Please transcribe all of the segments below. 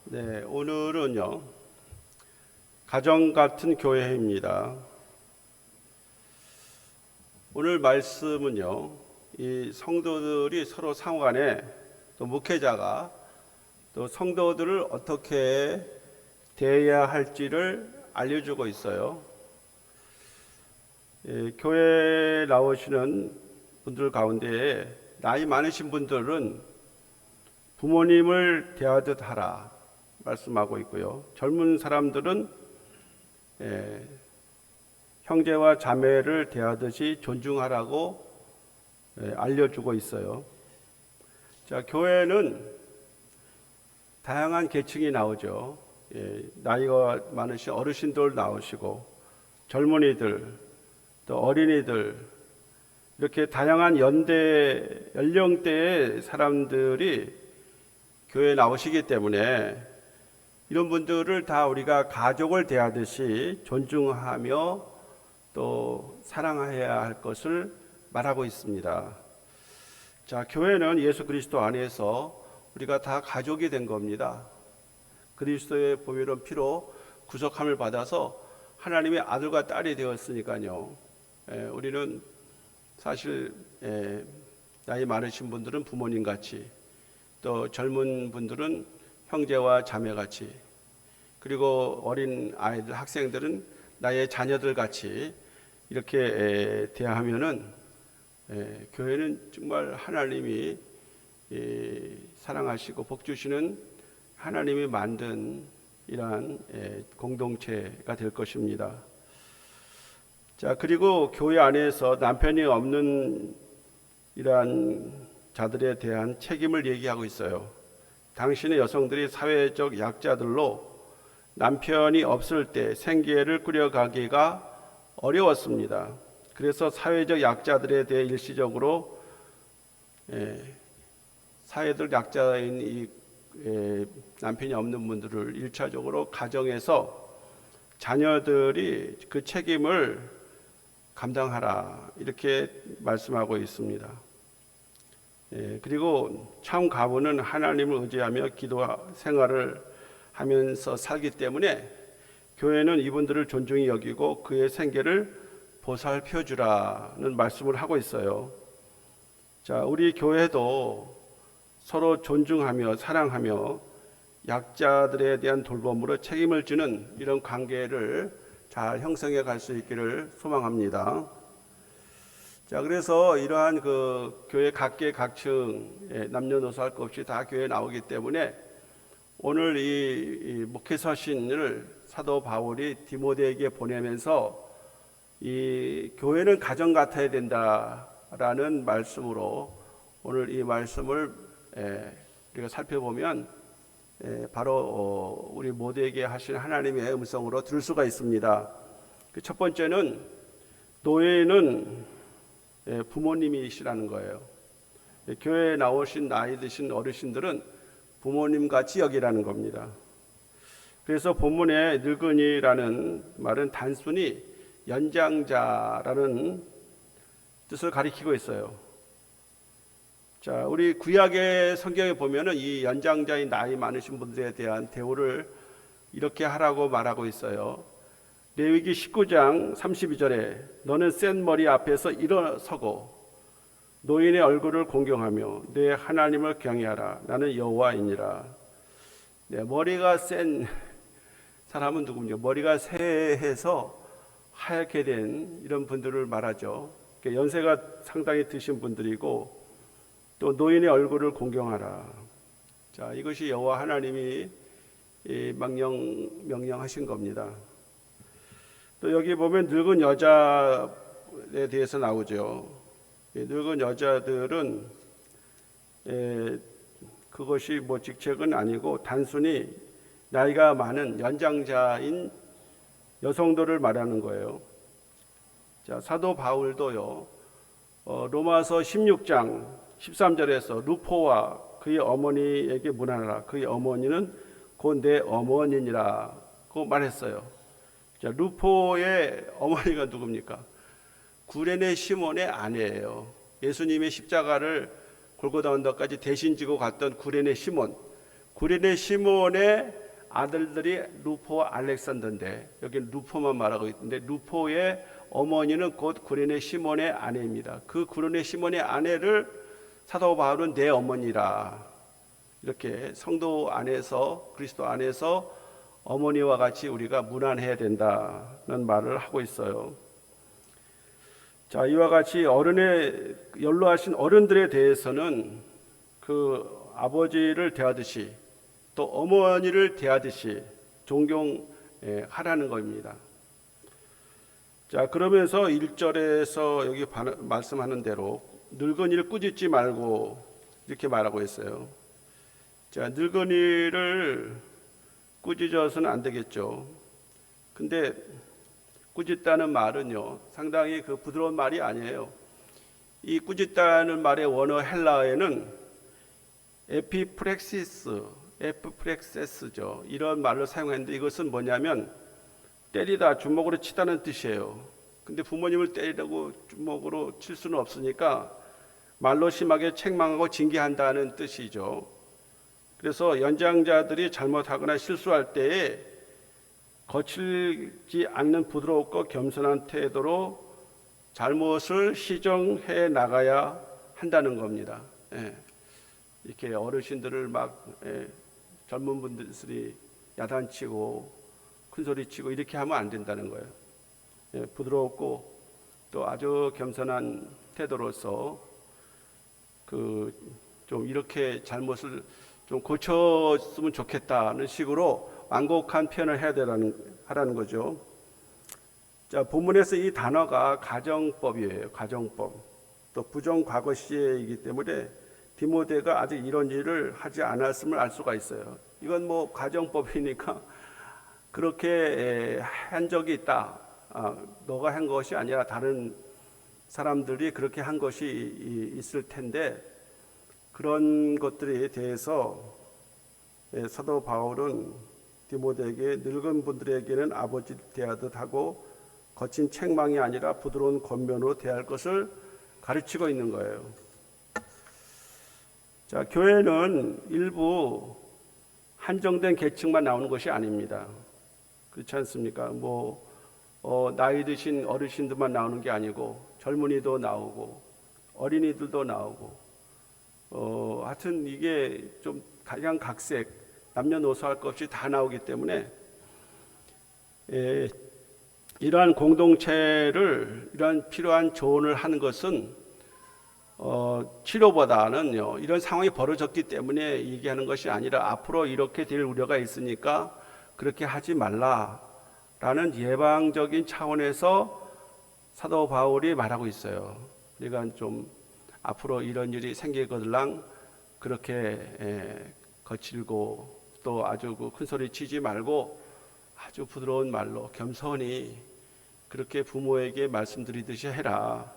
네, 오늘은요, 가정 같은 교회입니다. 오늘 말씀은요, 이 성도들이 서로 상호간에 또 목회자가 또 성도들을 어떻게 대해야 할지를 알려주고 있어요. 교회에 나오시는 분들 가운데 나이 많으신 분들은 부모님을 대하듯 하라 말씀하고 있고요. 젊은 사람들은 형제와 자매를 대하듯이 존중하라고 알려주고 있어요. 자, 교회는 다양한 계층이 나오죠. 나이가 많으신 어르신들 나오시고 젊은이들, 또 어린이들, 이렇게 다양한 연령대의 사람들이 교회에 나오시기 때문에 이런 분들을 다 우리가 가족을 대하듯이 존중하며 또 사랑해야 할 것을 말하고 있습니다. 자, 교회는 예수 그리스도 안에서 우리가 다 가족이 된 겁니다. 그리스도의 보혈의 피로 구속함을 받아서 하나님의 아들과 딸이 되었으니까요. 우리는 사실 나이 많으신 분들은 부모님 같이, 또 젊은 분들은 형제와 자매 같이, 그리고 어린 아이들, 학생들은 나의 자녀들 같이 이렇게 대하면은 교회는 정말 하나님이 사랑하시고 복 주시는 하나님이 만든 이러한 공동체가 될 것입니다. 자, 그리고 교회 안에서 남편이 없는 이러한 자들에 대한 책임을 얘기하고 있어요. 당신의 여성들이 사회적 약자들로 남편이 없을 때 생계를 꾸려가기가 어려웠습니다. 그래서 사회적 약자들에 대해 일시적으로 사회적 약자인 이 남편이 없는 분들을 1차적으로 가정에서 자녀들이 그 책임을 감당하라 이렇게 말씀하고 있습니다. 그리고 참 가부는 하나님을 의지하며 기도 생활을 하면서 살기 때문에 교회는 이분들을 존중히 여기고 그의 생계를 보살펴 주라는 말씀을 하고 있어요. 자, 우리 교회도 서로 존중하며 사랑하며 약자들에 대한 돌봄으로 책임을 지는 이런 관계를 잘 형성해 갈 수 있기를 소망합니다. 자, 그래서 이러한 그 교회 각계 각층 남녀노소 할 것 없이 다 교회에 나오기 때문에 오늘 이 목회 서신을 사도 바울이 디모데에게 보내면서 이 교회는 가정 같아야 된다라는 말씀으로 오늘 이 말씀을 우리가 살펴보면 바로 우리 모두에게 하신 하나님의 음성으로 들을 수가 있습니다. 첫 번째는 노예는 부모님이시라는 거예요. 교회에 나오신 나이 드신 어르신들은 부모님같이 여기라는 겁니다. 그래서 본문에 늙은이라는 말은 단순히 연장자라는 뜻을 가리키고 있어요. 자, 우리 구약의 성경에 보면은 이 연장자인 나이 많으신 분들에 대한 대우를 이렇게 하라고 말하고 있어요. 레위기 19장 32절에 너는 센 머리 앞에서 일어서고 노인의 얼굴을 공경하며 내 하나님을 경외하라. 나는 여호와이니라. 머리가 센 사람은 누굽니까? 머리가 새해서 하얗게 된 이런 분들을 말하죠. 연세가 상당히 드신 분들이고 또 노인의 얼굴을 공경하라. 자, 이것이 여호와 하나님이 명령하신 겁니다. 또 여기 보면 늙은 여자에 대해서 나오죠. 늙은 여자들은 그것이 뭐 직책은 아니고 단순히 나이가 많은 연장자인 여성들을 말하는 거예요. 자, 사도 바울도요, 로마서 16장 13절에서 루포와 그의 어머니에게 문하라. 그의 어머니는 곧 내 어머니니라고 말했어요. 자, 루포의 어머니가 누굽니까? 구레네 시몬의 아내예요. 예수님의 십자가를 골고다 언덕까지 대신 지고 갔던 구레네 시몬, 구레네 시몬의 아들들이 루포와 알렉산더인데 여기 루포만 말하고 있는데 루포의 어머니는 곧 구레네 시몬의 아내입니다. 그 구레네 시몬의 아내를 사도 바울은 내 어머니라, 이렇게 성도 안에서, 그리스도 안에서 어머니와 같이 우리가 문안해야 된다는 말을 하고 있어요. 자, 이와 같이 어른의 연로하신 어른들에 대해서는 그 아버지를 대하듯이 또 어머니를 대하듯이 존경하라는 겁니다. 자, 그러면서 1절에서 여기 말씀하는 대로 늙은이를 꾸짖지 말고 이렇게 말하고 있어요. 자, 늙은이를 꾸짖어서는 안 되겠죠. 근데 꾸짖다는 말은요, 상당히 그 부드러운 말이 아니에요. 이 꾸짖다는 말의 원어 헬라어에는 에피프렉세스죠. 이런 말로 사용했는데 이것은 뭐냐면 때리다, 주먹으로 치다는 뜻이에요. 근데 부모님을 때리려고 주먹으로 칠 수는 없으니까 말로 심하게 책망하고 징계한다는 뜻이죠. 그래서 연장자들이 잘못하거나 실수할 때에 거칠지 않는 부드럽고 겸손한 태도로 잘못을 시정해 나가야 한다는 겁니다. 이렇게 어르신들을 막 젊은 분들이 야단치고 큰소리치고 이렇게 하면 안 된다는 거예요. 부드럽고 또 아주 겸손한 태도로서 좀 이렇게 잘못을 좀 고쳤으면 좋겠다는 식으로 완곡한 표현을 하라는 거죠. 자, 본문에서 이 단어가 가정법이에요. 가정법. 또 부정 과거 시제이기 때문에 디모데가 아직 이런 일을 하지 않았음을 알 수가 있어요. 이건 뭐 가정법이니까 그렇게 한 적이 있다. 너가 한 것이 아니라 다른 사람들이 그렇게 한 것이 있을 텐데 그런 것들에 대해서 사도 바울은 디모데에게 늙은 분들에게는 아버지 대하듯 하고 거친 책망이 아니라 부드러운 권면으로 대할 것을 가르치고 있는 거예요. 자, 교회는 일부 한정된 계층만 나오는 것이 아닙니다. 그렇지 않습니까? 나이 드신 어르신들만 나오는 게 아니고 젊은이도 나오고 어린이들도 나오고 하여튼 이게 좀 각양각색 남녀노소할 것 없이 다 나오기 때문에 이러한 공동체를 이러한 필요한 조언을 하는 것은 치료보다는요 이런 상황이 벌어졌기 때문에 얘기하는 것이 아니라 앞으로 이렇게 될 우려가 있으니까 그렇게 하지 말라라는 예방적인 차원에서 사도 바울이 말하고 있어요. 그러니까 좀 앞으로 이런 일이 생기거들랑 그렇게 거칠고 또 아주 큰 소리 치지 말고 아주 부드러운 말로 겸손히 그렇게 부모에게 말씀드리듯이 해라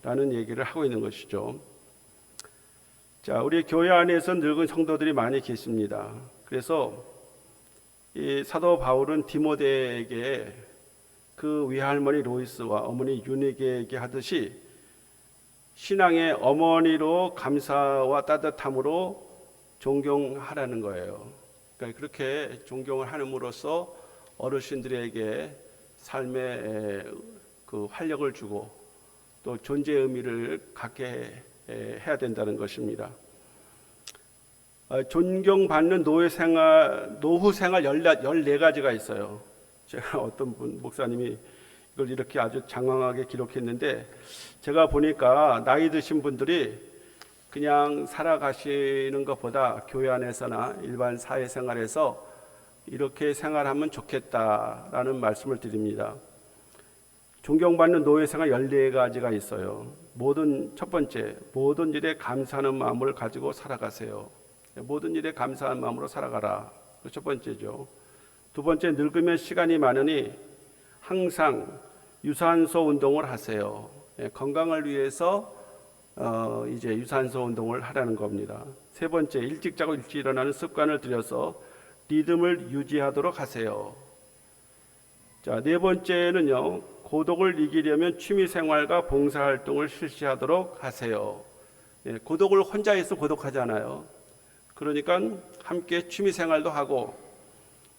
라는 얘기를 하고 있는 것이죠. 자, 우리 교회 안에서 늙은 성도들이 많이 계십니다. 그래서 이 사도 바울은 디모데에게 그 외할머니 로이스와 어머니 유니게에게 하듯이 신앙의 어머니로 감사와 따뜻함으로 존경하라는 거예요. 그러니까 그렇게 존경을 함으로써 어르신들에게 삶의 그 활력을 주고 또 존재의 의미를 갖게 해야 된다는 것입니다. 존경받는 노후 생활 14가지가 있어요. 제가 어떤 목사님이 이걸 이렇게 아주 장황하게 기록했는데 제가 보니까 나이 드신 분들이 그냥 살아가시는 것보다 교회 안에서나 일반 사회생활에서 이렇게 생활하면 좋겠다라는 말씀을 드립니다. 존경받는 노예생활 14가지가 있어요. 첫 번째, 모든 일에 감사하는 마음을 가지고 살아가세요. 모든 일에 감사한 마음으로 살아가라. 첫 번째죠. 두 번째, 늙으면 시간이 많으니 항상 유산소 운동을 하세요. 건강을 위해서 이제 유산소 운동을 하라는 겁니다. 세 번째, 일찍 자고 일찍 일어나는 습관을 들여서 리듬을 유지하도록 하세요. 자, 네 번째는요, 고독을 이기려면 취미생활과 봉사활동을 실시하도록 하세요. 고독을 혼자 있으면 고독하잖아요. 그러니까 함께 취미 생활도 하고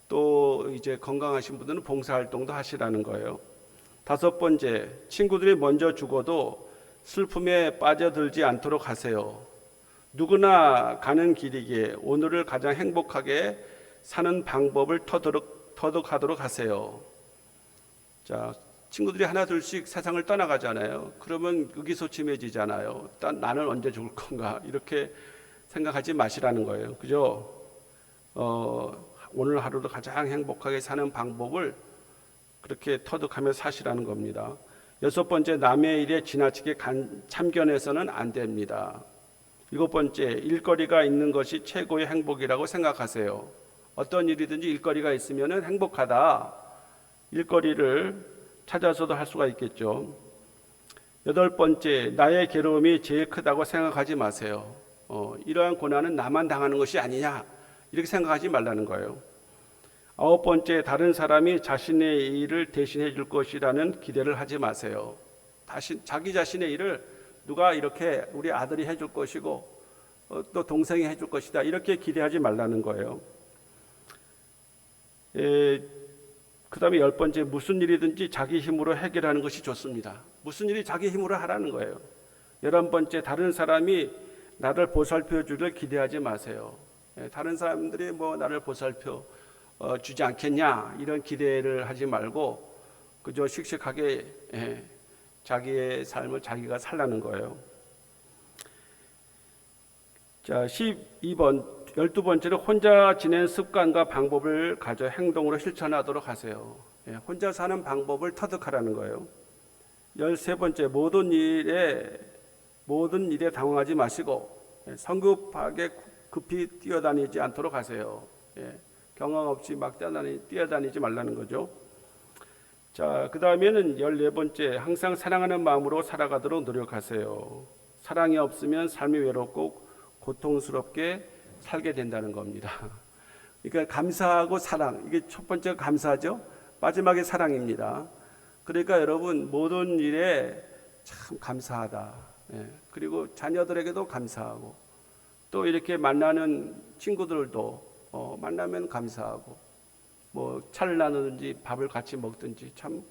또 이제 건강하신 분들은 봉사활동도 하시라는 거예요. 5번째, 친구들이 먼저 죽어도 슬픔에 빠져들지 않도록 하세요. 누구나 가는 길이기에 오늘을 가장 행복하게 사는 방법을 터득하도록 하세요. 자, 친구들이 하나 둘씩 세상을 떠나가잖아요. 그러면 의기소침해지잖아요. 나는 언제 죽을 건가 이렇게 생각하지 마시라는 거예요. 그죠? 오늘 하루도 가장 행복하게 사는 방법을 그렇게 터득하며 사시라는 겁니다. 6번째, 남의 일에 지나치게 참견해서는 안 됩니다. 7번째, 일거리가 있는 것이 최고의 행복이라고 생각하세요. 어떤 일이든지 일거리가 있으면 행복하다. 일거리를 찾아서도 할 수가 있겠죠. 8번째, 나의 괴로움이 제일 크다고 생각하지 마세요. 이러한 고난은 나만 당하는 것이 아니냐 이렇게 생각하지 말라는 거예요. 9번째, 다른 사람이 자신의 일을 대신해 줄 것이라는 기대를 하지 마세요. 자기 자신의 일을 누가 이렇게 우리 아들이 해줄 것이고 또 동생이 해줄 것이다 이렇게 기대하지 말라는 거예요. 그 다음에 10번째, 무슨 일이든지 자기 힘으로 해결하는 것이 좋습니다. 무슨 일이 자기 힘으로 하라는 거예요. 11번째, 다른 사람이 나를 보살펴 주를 기대하지 마세요. 다른 사람들이 나를 보살펴 주지 않겠냐 이런 기대를 하지 말고 그저 씩씩하게 자기의 삶을 자기가 살라는 거예요. 자, 12번째로 혼자 지낸 습관과 방법을 가져 행동으로 실천하도록 하세요. 혼자 사는 방법을 터득하라는 거예요. 13번째, 모든 일에 당황하지 마시고 성급하게 급히 뛰어다니지 않도록 하세요. 경험 없이 막 뛰어다니지 말라는 거죠. 자, 그 다음에는 14번째, 항상 사랑하는 마음으로 살아가도록 노력하세요. 사랑이 없으면 삶이 외롭고 고통스럽게 살게 된다는 겁니다. 그러니까 감사하고 사랑, 이게 첫 번째가 감사죠. 마지막에 사랑입니다. 그러니까 여러분 모든 일에 참 감사하다. 그리고 자녀들에게도 감사하고 또 이렇게 만나는 친구들도 만나면 감사하고 차를 나누든지 밥을 같이 먹든지 참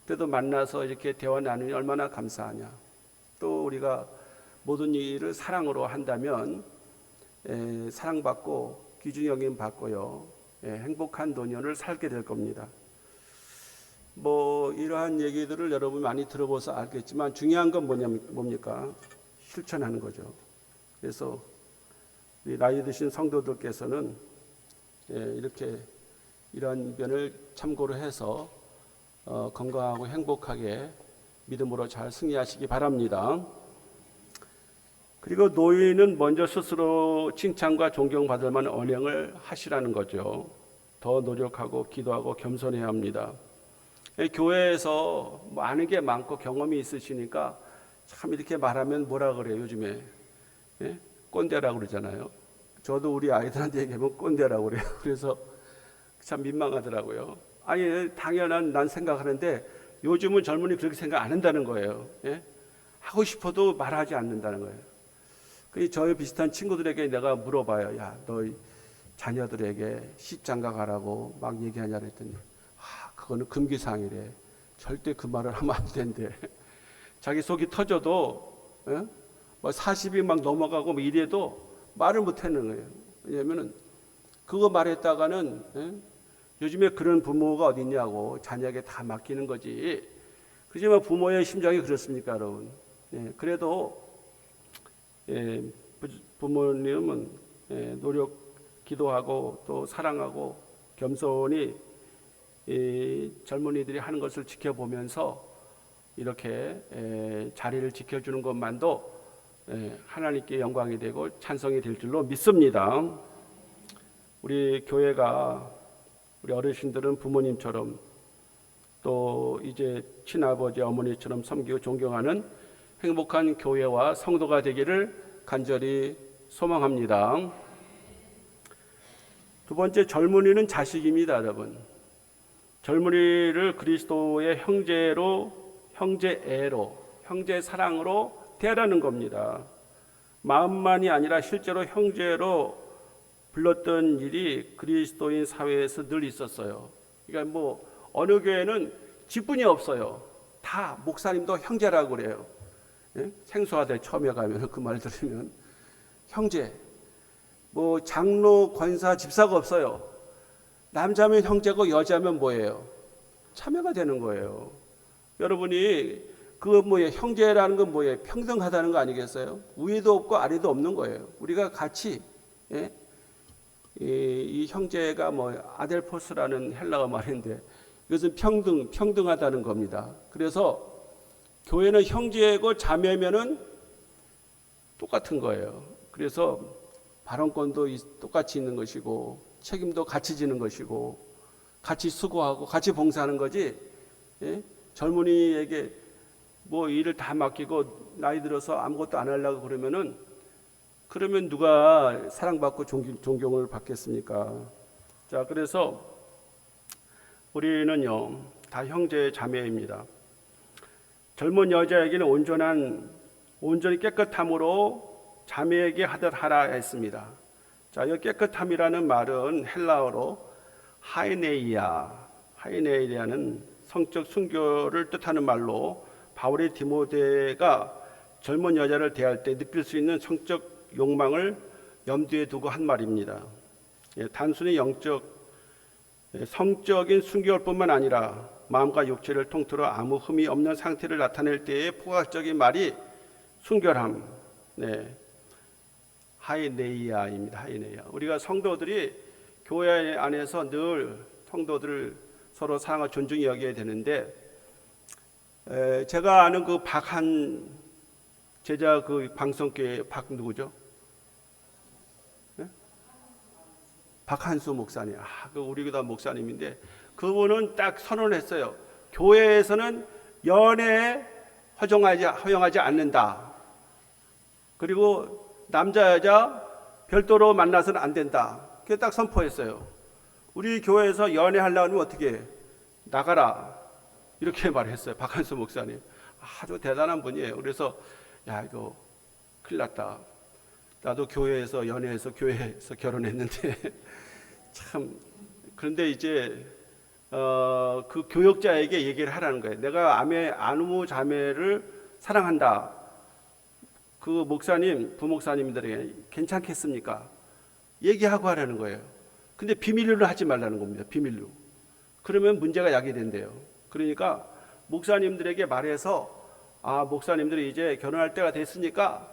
그래도 만나서 이렇게 대화 나누니 얼마나 감사하냐. 또 우리가 모든 일을 사랑으로 한다면 사랑받고 귀중히 여김 받고요. 행복한 노년을 살게 될 겁니다. 이러한 얘기들을 여러분 많이 들어봐서 알겠지만 중요한 건 뭡니까? 실천하는 거죠. 그래서 나이 드신 성도들께서는 이렇게 이러한 변을 참고로 해서 건강하고 행복하게 믿음으로 잘 승리하시기 바랍니다. 그리고 노인은 먼저 스스로 칭찬과 존경받을 만한 언행을 하시라는 거죠. 더 노력하고 기도하고 겸손해야 합니다. 교회에서 아는 게 많고 경험이 있으시니까 참 이렇게 말하면 뭐라 그래요 요즘에? 꼰대라고 그러잖아요. 저도 우리 아이들한테 얘기하면 꼰대라고 그래요. 그래서 참 민망하더라고요. 아니 당연한 난 생각하는데 요즘은 젊은이 그렇게 생각 안 한다는 거예요. 하고 싶어도 말하지 않는다는 거예요. 저희 비슷한 친구들에게 내가 물어봐요. 야, 너 자녀들에게 시장가 가라고 막 얘기하냐 그랬더니 그거는 금기사항이래. 절대 그 말을 하면 안 된대. 자기 속이 터져도 40이 막 넘어가고 이래도 말을 못 하는 거예요. 왜냐하면 그거 말했다가는 요즘에 그런 부모가 어디 있냐고 자녀에게 다 맡기는 거지. 그렇지만 부모의 심정이 그렇습니까, 여러분? 그래도 부모님은 노력, 기도하고 또 사랑하고 겸손히 젊은이들이 하는 것을 지켜보면서 이렇게 자리를 지켜주는 것만도 하나님께 영광이 되고 찬송이 될 줄로 믿습니다. 우리 교회가 우리 어르신들은 부모님처럼 또 이제 친아버지 어머니처럼 섬기고 존경하는 행복한 교회와 성도가 되기를 간절히 소망합니다. 두 번째, 젊은이는 자식입니다, 여러분. 젊은이를 그리스도의 형제로, 형제애로, 형제 사랑으로 대하라는 겁니다. 마음만이 아니라 실제로 형제로 불렀던 일이 그리스도인 사회에서 늘 있었어요. 그러니까 뭐 어느 교회는 직분이 없어요. 다 목사님도 형제라고 그래요. 예? 생소하대 처음에 가면 그 말 들으면 형제. 뭐 장로, 권사, 집사가 없어요. 남자면 형제고 여자면 뭐예요? 자매가 되는 거예요. 여러분이 그 뭐예요? 형제라는 건 뭐예요? 평등하다는 거 아니겠어요? 위도 없고 아래도 없는 거예요. 우리가 같이 예? 이 형제가 뭐 아델포스라는 헬라어 말인데 이것은 평등하다는 겁니다. 그래서 교회는 형제고 자매면은 똑같은 거예요. 그래서 발언권도 똑같이 있는 것이고 책임도 같이 지는 것이고 같이 수고하고 같이 봉사하는 거지. 예? 젊은이에게 뭐 일을 다 맡기고 나이 들어서 아무것도 안 하려고 그러면 누가 사랑받고 존경을 받겠습니까? 자, 그래서 우리는요 다 형제 자매입니다. 젊은 여자에게는 온전히 깨끗함으로 자매에게 하듯 하라 했습니다. 자, 이 깨끗함이라는 말은 헬라어로 하이네이아는 성적 순교를 뜻하는 말로 바울의 디모데가 젊은 여자를 대할 때 느낄 수 있는 성적 욕망을 염두에 두고 한 말입니다. 단순히 성적인 순교일 뿐만 아니라 마음과 육체를 통틀어 아무 흠이 없는 상태를 나타낼 때의 포괄적인 말이 순결함, 하이네이아입니다. 하이네이아. 우리가 성도들이 교회 안에서 늘 성도들을 서로 사랑하고 존중히 여겨야 되는데, 제가 아는 그 박한 제자 그 방송교회 박 누구죠? 네? 박한수 목사님. 그 우리 교단 목사님인데 그분은 딱 선언했어요. 교회에서는 연애 허용하지 않는다. 그리고 남자 여자 별도로 만나서는 안 된다. 그게 딱 선포했어요. 우리 교회에서 연애하려면 어떻게 해? 나가라. 이렇게 말했어요. 박한수 목사님. 아주 대단한 분이에요. 그래서 야, 이거 큰일 났다. 나도 교회에서 연애해서 교회에서 결혼했는데 참. 그런데 이제 그 교역자에게 얘기를 하라는 거예요. 내가 아무 자매를 사랑한다. 그 목사님, 부목사님들에게 괜찮겠습니까? 얘기하고 하라는 거예요. 근데 비밀로 하지 말라는 겁니다. 비밀로. 그러면 문제가 야기된대요. 그러니까 목사님들에게 말해서 목사님들이 이제 결혼할 때가 됐으니까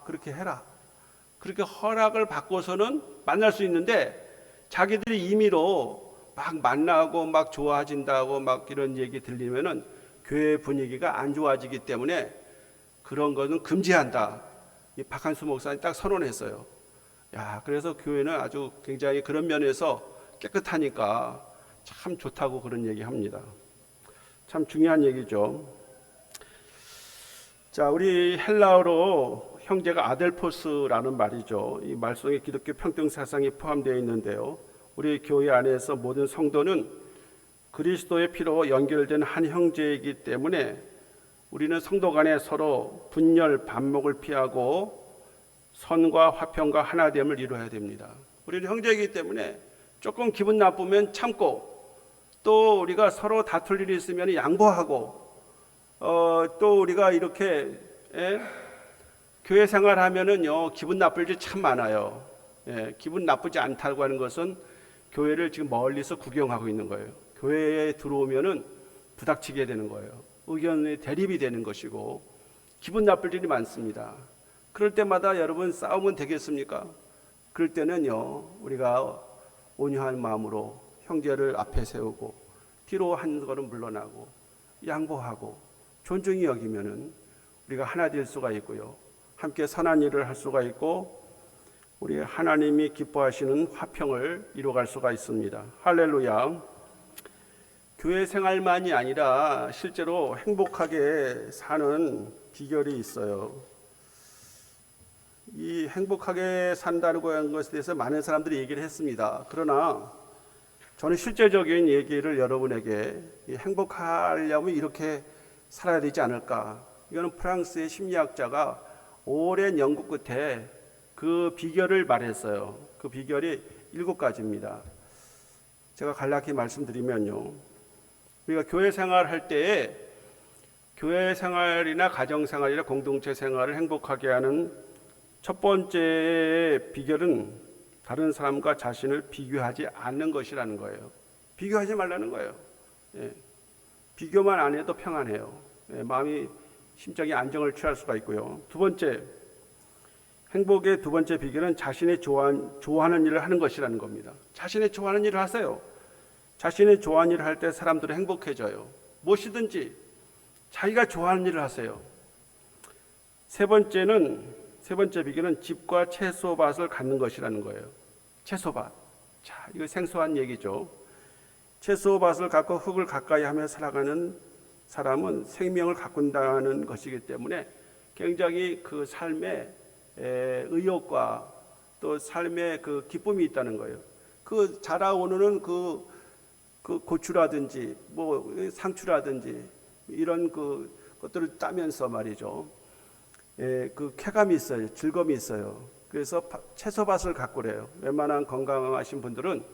그렇게 해라. 그렇게 허락을 받고서는 만날 수 있는데 자기들이 임의로 막 만나고 막 좋아진다고 막 이런 얘기 들리면은 교회 분위기가 안 좋아지기 때문에 그런 거는 금지한다. 이 박한수 목사님 딱 선언했어요. 야, 그래서 교회는 아주 굉장히 그런 면에서 깨끗하니까 참 좋다고 그런 얘기 합니다. 참 중요한 얘기죠. 자, 우리 헬라어로 형제가 아델포스라는 말이죠. 이 말 속에 기독교 평등 사상이 포함되어 있는데요. 우리 교회 안에서 모든 성도는 그리스도의 피로 연결된 한 형제이기 때문에 우리는 성도 간에 서로 분열, 반목을 피하고 선과 화평과 하나됨을 이루어야 됩니다. 우리는 형제이기 때문에 조금 기분 나쁘면 참고 또 우리가 서로 다툴 일이 있으면 양보하고 또 우리가 이렇게 교회 생활하면은요 기분 나쁠 일 참 많아요. 기분 나쁘지 않다고 하는 것은 교회를 지금 멀리서 구경하고 있는 거예요. 교회에 들어오면은 부닥치게 되는 거예요. 의견의 대립이 되는 것이고 기분 나쁠 일이 많습니다. 그럴 때마다 여러분 싸우면 되겠습니까? 그럴 때는요 우리가 온유한 마음으로 형제를 앞에 세우고 뒤로 한 걸음 물러나고 양보하고 존중히 여기면은 우리가 하나 될 수가 있고요. 함께 선한 일을 할 수가 있고 우리 하나님이 기뻐하시는 화평을 이루어갈 수가 있습니다. 할렐루야. 교회 생활만이 아니라 실제로 행복하게 사는 비결이 있어요. 이 행복하게 산다는 하는 것에 대해서 많은 사람들이 얘기를 했습니다. 그러나 저는 실제적인 얘기를 여러분에게 행복하려면 이렇게 살아야 되지 않을까. 이거는 프랑스의 심리학자가 오랜 연구 끝에 그 비결을 말했어요. 그 비결이 7가지입니다. 제가 간략히 말씀드리면요, 우리가 교회 생활할 때에 교회 생활이나 가정 생활이나 공동체 생활을 행복하게 하는 첫 번째 비결은 다른 사람과 자신을 비교하지 않는 것이라는 거예요. 비교하지 말라는 거예요. 예. 비교만 안 해도 평안해요. 예. 마음이 심적인 안정을 취할 수가 있고요. 두 번째, 행복의 두 번째 비결은 자신이 좋아하는 일을 하는 것이라는 겁니다. 자신이 좋아하는 일을 하세요. 자신이 좋아하는 일을 할 때 사람들은 행복해져요. 무엇이든지 자기가 좋아하는 일을 하세요. 세 번째 비결은 집과 채소밭을 갖는 것이라는 거예요. 채소밭. 자, 이거 생소한 얘기죠. 채소밭을 갖고 흙을 가까이 하며 살아가는 사람은 생명을 가꾼다는 것이기 때문에 굉장히 그 삶에 의욕과 또 삶에 그 기쁨이 있다는 거예요. 그 자라오는 그 고추라든지 뭐 상추라든지 이런 그 것들을 따면서 말이죠. 그 쾌감이 있어요. 즐거움이 있어요. 그래서 채소밭을 가꾸래요. 웬만한 건강하신 분들은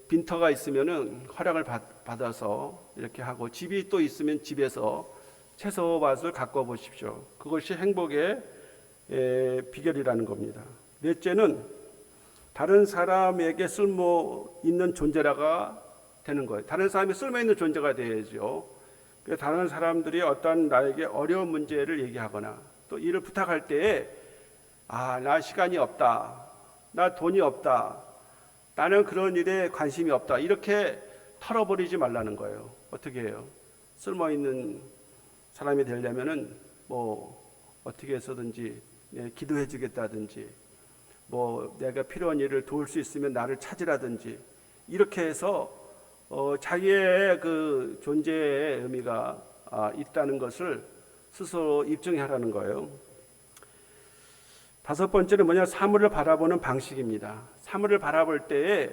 빈터가 있으면은 허락을 받아서 이렇게 하고, 집이 또 있으면 집에서 채소밭을 가꿔 보십시오. 그것이 행복의 비결이라는 겁니다. 넷째는 다른 사람에게 쓸모 있는 존재라가 되는 거예요. 다른 사람이 쓸모 있는 존재가 되어야죠. 다른 사람들이 어떤 나에게 어려운 문제를 얘기하거나 또 일을 부탁할 때에 나 시간이 없다, 나 돈이 없다, 나는 그런 일에 관심이 없다, 이렇게 털어버리지 말라는 거예요. 어떻게 해요? 쓸모 있는 사람이 되려면은 뭐 어떻게 해서든지 기도해 주겠다든지, 뭐 내가 필요한 일을 도울 수 있으면 나를 찾으라든지, 이렇게 해서 자기의 그 존재의 의미가 있다는 것을 스스로 입증하라는 거예요. 다섯 번째는 사물을 바라보는 방식입니다. 사물을 바라볼 때에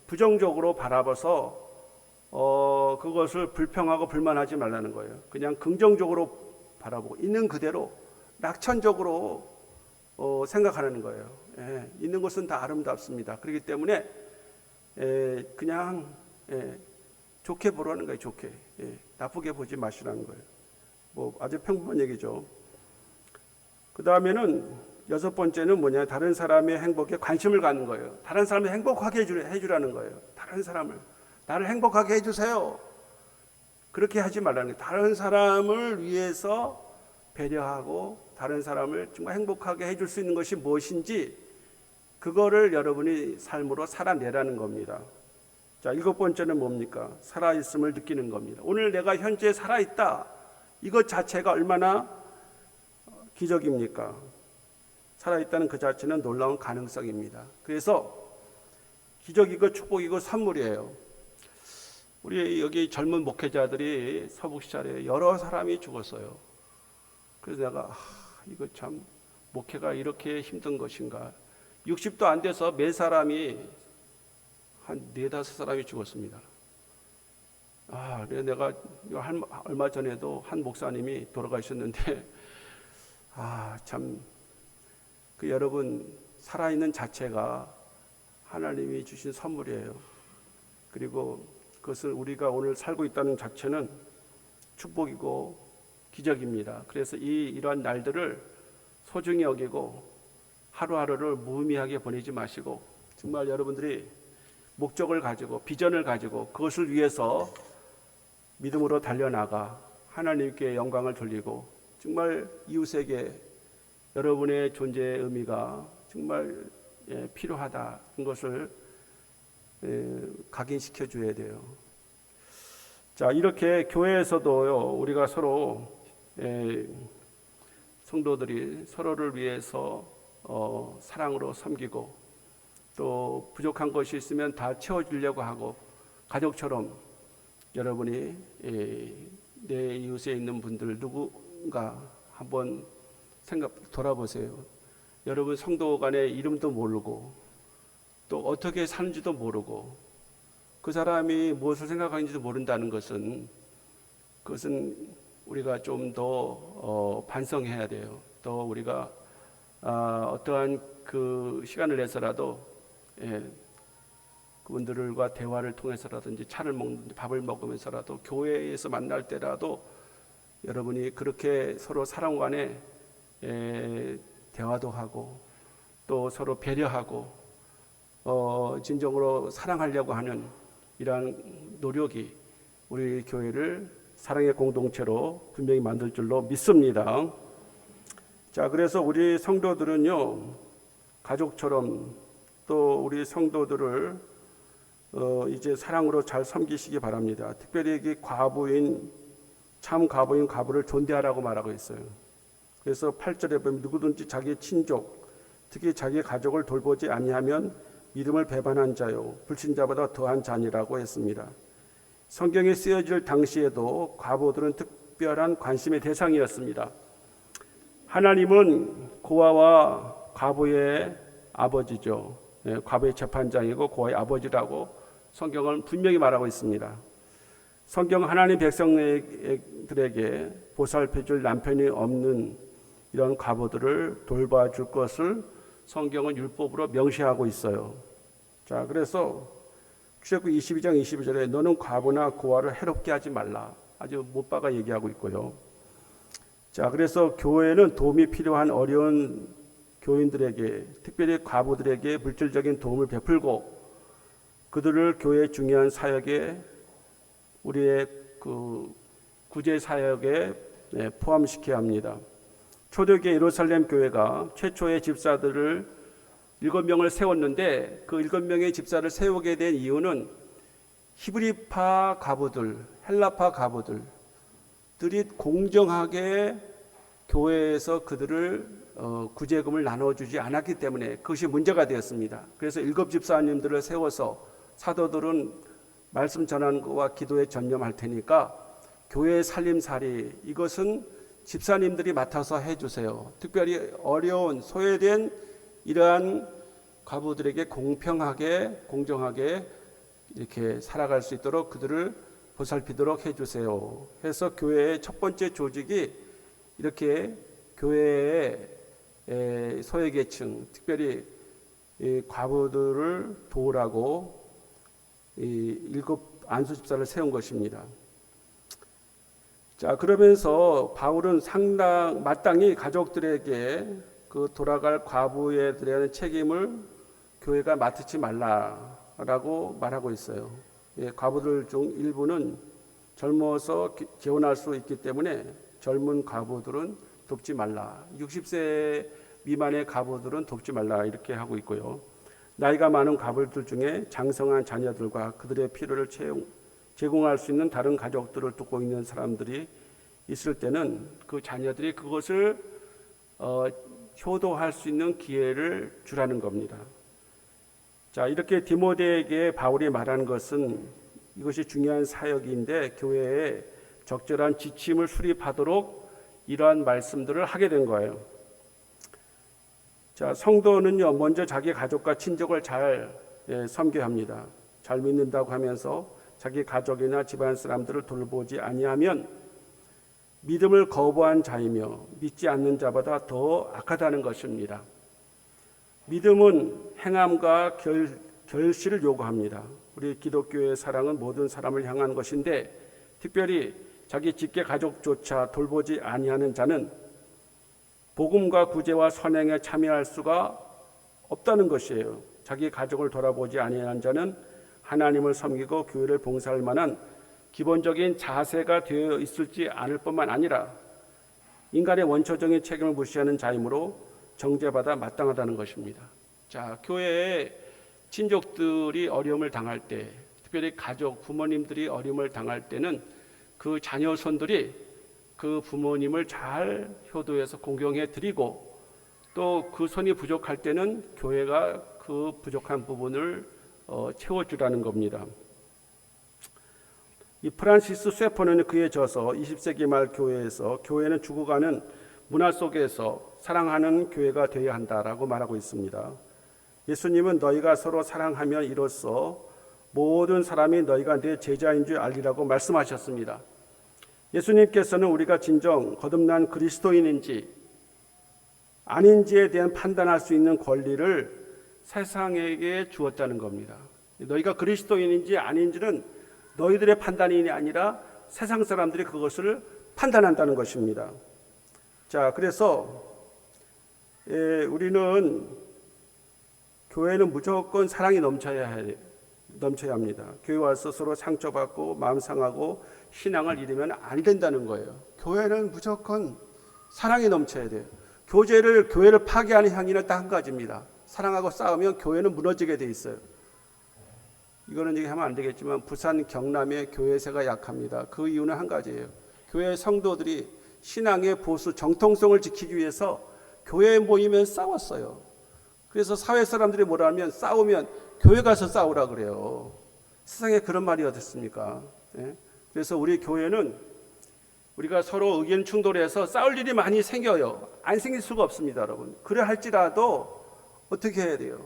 부정적으로 바라봐서 그것을 불평하고 불만하지 말라는 거예요. 그냥 긍정적으로 바라보고 있는 그대로 낙천적으로 생각하는 거예요. 있는 것은 다 아름답습니다. 그렇기 때문에 그냥 좋게 보라는 거예요. 좋게. 나쁘게 보지 마시라는 거예요. 뭐 아주 평범한 얘기죠. 그 다음에는 여섯 번째는 다른 사람의 행복에 관심을 갖는 거예요. 다른 사람을 행복하게 해주라는 거예요. 다른 사람을, 나를 행복하게 해주세요. 그렇게 하지 말라는 거예요. 다른 사람을 위해서 배려하고 다른 사람을 정말 행복하게 해줄 수 있는 것이 무엇인지 그거를 여러분이 삶으로 살아내라는 겁니다. 자, 일곱 번째는 뭡니까? 살아있음을 느끼는 겁니다. 오늘 내가 현재 살아있다, 이것 자체가 얼마나 기적입니까? 살아있다는 그 자체는 놀라운 가능성입니다. 그래서 기적이고 축복이고 선물이에요. 우리 여기 젊은 목회자들이 서북시찰에 여러 사람이 죽었어요. 그래서 내가 이거 참 목회가 이렇게 힘든 것인가. 60도 안 돼서 매 사람이 한 4-5사람이 죽었습니다. 그래서 내가 얼마 전에도 한 목사님이 돌아가셨는데 참 여러분, 살아있는 자체가 하나님이 주신 선물이에요. 그리고 그것을 우리가 오늘 살고 있다는 자체는 축복이고 기적입니다. 그래서 이러한 날들을 소중히 여기고 하루하루를 무의미하게 보내지 마시고 정말 여러분들이 목적을 가지고 비전을 가지고 그것을 위해서 믿음으로 달려나가 하나님께 영광을 돌리고 정말 이웃에게 여러분의 존재의 의미가 정말 필요하다는 것을 각인시켜 줘야 돼요. 자, 이렇게 교회에서도요, 우리가 서로 성도들이 서로를 위해서 사랑으로 섬기고 또 부족한 것이 있으면 다 채워주려고 하고, 가족처럼 여러분이 내 이웃에 있는 분들 누군가 한번 돌아보세요. 여러분 성도 간의 이름도 모르고 또 어떻게 사는지도 모르고 그 사람이 무엇을 생각하는지도 모른다는 그것은 우리가 좀 더 반성해야 돼요. 또 우리가 어떠한 그 시간을 내서라도 그분들과 대화를 통해서라든지 차를 먹는지 밥을 먹으면서라도 교회에서 만날 때라도 여러분이 그렇게 서로 사람 간에 대화도 하고 또 서로 배려하고 진정으로 사랑하려고 하는 이러한 노력이 우리 교회를 사랑의 공동체로 분명히 만들 줄로 믿습니다. 자, 그래서 우리 성도들은요, 가족처럼 또 우리 성도들을 이제 사랑으로 잘 섬기시기 바랍니다. 특별히 이 과부인, 참 과부인 과부를 존대하라고 말하고 있어요. 그래서 8절에 보면 누구든지 자기 친족, 특히 자기 가족을 돌보지 아니하면 믿음을 배반한 자요, 불신자보다 더한 자니라고 했습니다. 성경에 쓰여질 당시에도 과부들은 특별한 관심의 대상이었습니다. 하나님은 고아와 과부의 아버지죠. 과부의 재판장이고 고아의 아버지라고 성경은 분명히 말하고 있습니다. 성경 하나님 백성들에게 보살펴줄 남편이 없는 이런 과부들을 돌봐줄 것을 성경은 율법으로 명시하고 있어요. 자, 그래서 출애굽기 22장 22절에 너는 과부나 고아를 해롭게 하지 말라. 아주 못 박아 얘기하고 있고요. 자, 그래서 교회는 도움이 필요한 어려운 교인들에게, 특별히 과부들에게 물질적인 도움을 베풀고 그들을 교회의 중요한 사역에, 우리의 그 구제 사역에 포함시켜야 합니다. 초대교회 예루살렘 교회가 최초의 집사들을 7명을 세웠는데 그 7명의 집사를 세우게 된 이유는 히브리파 과부들, 헬라파 과부들들이 공정하게 교회에서 그들을 구제금을 나눠주지 않았기 때문에 그것이 문제가 되었습니다. 그래서 7 집사님들을 세워서 사도들은 말씀 전하는 것과 기도에 전념할 테니까 교회의 살림살이 이것은 집사님들이 맡아서 해주세요. 특별히 어려운 소외된 이러한 과부들에게 공평하게 공정하게 이렇게 살아갈 수 있도록 그들을 보살피도록 해주세요. 해서 교회의 첫 번째 조직이 이렇게 교회의 소외계층, 특별히 과부들을 도우라고 7 안수집사를 세운 것입니다. 자, 그러면서 바울은 마땅히 가족들에게 그 돌아갈 과부에 대한 책임을 교회가 맡지 말라라고 말하고 있어요. 과부들 중 일부는 젊어서 재혼할 수 있기 때문에 젊은 과부들은 돕지 말라. 60세 미만의 과부들은 돕지 말라 이렇게 하고 있고요. 나이가 많은 과부들 중에 장성한 자녀들과 그들의 필요를 제공할 수 있는 다른 가족들을 돕고 있는 사람들이 있을 때는 그 자녀들이 그것을 효도할 수 있는 기회를 주라는 겁니다. 자, 이렇게 디모데에게 바울이 말하는 것은 이것이 중요한 사역인데 교회에 적절한 지침을 수립하도록 이러한 말씀들을 하게 된 거예요. 자, 성도는요, 먼저 자기 가족과 친족을 잘 섬겨야 합니다. 잘 믿는다고 하면서 자기 가족이나 집안 사람들을 돌보지 아니하면 믿음을 거부한 자이며 믿지 않는 자보다 더 악하다는 것입니다. 믿음은 행함과 결실을 요구합니다. 우리 기독교의 사랑은 모든 사람을 향한 것인데 특별히 자기 직계 가족조차 돌보지 아니하는 자는 복음과 구제와 선행에 참여할 수가 없다는 것이에요. 자기 가족을 돌아보지 아니하는 자는 하나님을 섬기고 교회를 봉사할 만한 기본적인 자세가 되어 있을지 않을 뿐만 아니라 인간의 원초적인 책임을 무시하는 자이므로 정죄받아 마땅하다는 것입니다. 자, 교회에 친족들이 어려움을 당할 때, 특별히 가족, 부모님들이 어려움을 당할 때는 그 자녀손들이 그 부모님을 잘 효도해서 공경해 드리고 또 그 손이 부족할 때는 교회가 그 부족한 부분을 채워주라는 겁니다. 이 프란시스 쇠포는 그에 져서 20세기 말 교회에서 교회는 죽어가는 문화 속에서 사랑하는 교회가 되어야 한다라고 말하고 있습니다. 예수님은 너희가 서로 사랑하면 이로써 모든 사람이 너희가 내 제자인 줄 알리라고 말씀하셨습니다. 예수님께서는 우리가 진정 거듭난 그리스도인인지 아닌지에 대한 판단할 수 있는 권리를 세상에게 주었다는 겁니다. 너희가 그리스도인인지 아닌지는 너희들의 판단이 아니라 세상 사람들이 그것을 판단한다는 것입니다. 자, 그래서 우리는 교회는 무조건 사랑이 넘쳐야 합니다. 교회 와서 서로 상처받고 마음 상하고 신앙을 잃으면 안 된다는 거예요. 교회는 무조건 사랑이 넘쳐야 돼요. 교회를 파괴하는 향기는 딱 한 가지입니다. 사랑하고 싸우면 교회는 무너지게 돼 있어요. 이거는 얘기하면 안 되겠지만 부산 경남의 교회세가 약합니다. 그 이유는 한 가지예요. 교회 성도들이 신앙의 보수 정통성을 지키기 위해서 교회에 모이면 싸웠어요. 그래서 사회 사람들이 뭐라 하면 싸우면 교회 가서 싸우라 그래요. 세상에 그런 말이 어딨습니까? 그래서 우리 교회는 우리가 서로 의견 충돌해서 싸울 일이 많이 생겨요. 안 생길 수가 없습니다, 여러분. 그래 할지라도 어떻게 해야 돼요?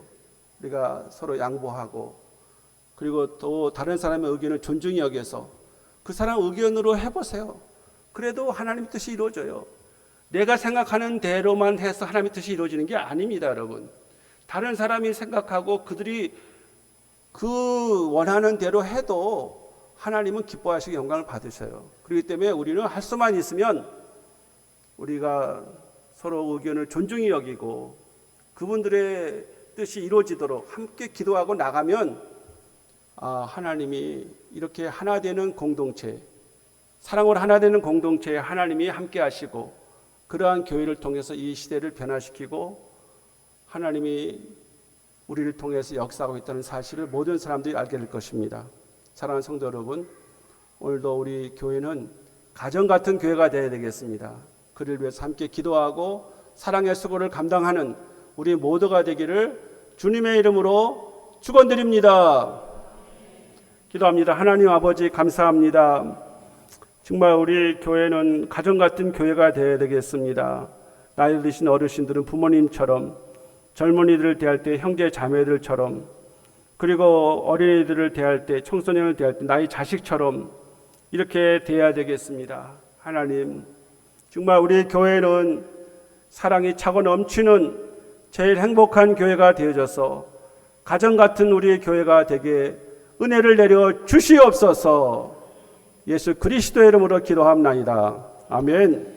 우리가 서로 양보하고 그리고 또 다른 사람의 의견을 존중히 여겨서 그 사람 의견으로 해보세요. 그래도 하나님의 뜻이 이루어져요. 내가 생각하는 대로만 해서 하나님의 뜻이 이루어지는 게 아닙니다, 여러분. 다른 사람이 생각하고 그들이 그 원하는 대로 해도 하나님은 기뻐하시고 영광을 받으셔요. 그렇기 때문에 우리는 할 수만 있으면 우리가 서로 의견을 존중히 여기고 그분들의 뜻이 이루어지도록 함께 기도하고 나가면 하나님이 이렇게 하나 되는 공동체, 사랑으로 하나 되는 공동체에 하나님이 함께 하시고 그러한 교회를 통해서 이 시대를 변화시키고 하나님이 우리를 통해서 역사하고 있다는 사실을 모든 사람들이 알게 될 것입니다. 사랑하는 성도 여러분, 오늘도 우리 교회는 가정 같은 교회가 되어야 되겠습니다. 그를 위해서 함께 기도하고 사랑의 수고를 감당하는 우리 모두가 되기를 주님의 이름으로 축원드립니다. 기도합니다. 하나님 아버지 감사합니다. 정말 우리 교회는 가정 같은 교회가 되어야 되겠습니다. 나이 드신 어르신들은 부모님처럼, 젊은이들을 대할 때 형제 자매들처럼, 그리고 어린이들을 대할 때, 청소년을 대할 때 나의 자식처럼 이렇게 대해야 되겠습니다. 하나님, 정말 우리 교회는 사랑이 차고 넘치는 제일 행복한 교회가 되어져서 가정 같은 우리 교회가 되게 은혜를 내려 주시옵소서. 예수 그리스도의 이름으로 기도합나이다. 아멘.